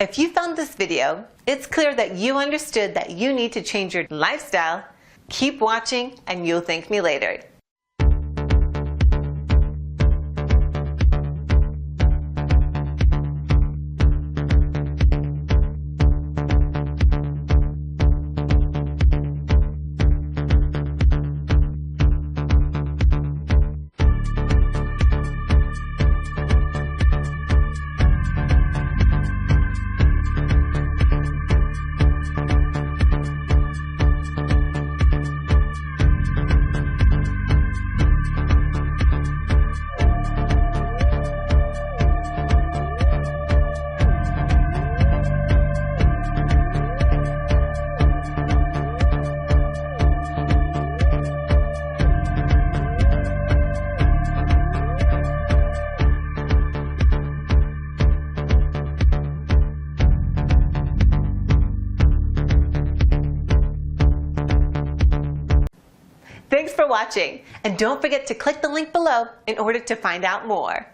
If you found this video, it's clear that you understood that you need to change your lifestyle. Keep watching and you'll thank me later. Thanks for watching, and don't forget to click the link below in order to find out more.